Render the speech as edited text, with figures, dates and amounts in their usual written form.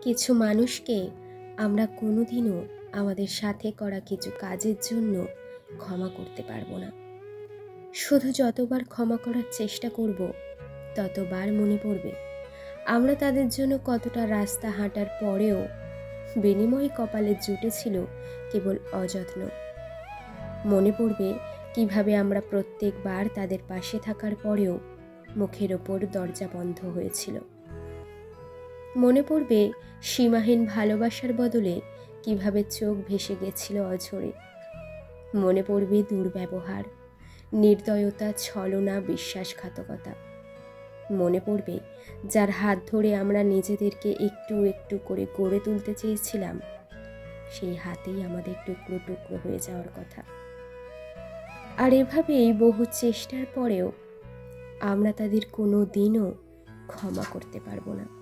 কিছু মানুষকে আমরা কোনোদিনও আমাদের সাথে করা কিছু কাজের জন্য ক্ষমা করতে পারবো না। শুধু যতবার ক্ষমা করার চেষ্টা করব, ততবার মনে পড়বে আমরা তাদের জন্য কতটা রাস্তা হাঁটার পরেও বিনিময়ে কপালে জুটেছিল কেবল অযত্ন। মনে পড়বে কিভাবে আমরা প্রত্যেকবার তাদের পাশে থাকার পরেও মুখের ওপর দরজা বন্ধ হয়েছিল। মনে পড়বে সীমাহীন ভালোবাসার বদলে কিভাবে চোখ ভেসে গেছিল অঝরে। মনে পড়বে দুর্ব্যবহার, নির্দয়তা, ছলনা, বিশ্বাসঘাতকতা। মনে পড়বে যার হাত ধরে আমরা নিজেদেরকে একটু একটু করে গড়ে তুলতে চেয়েছিলাম, সেই হাতেই আমাদের টুকরো টুকরো হয়ে যাওয়ার কথা। আর এভাবেই বহু চেষ্টার পরেও আমরা তাদের কোনো দিনও ক্ষমা করতে পারবো না।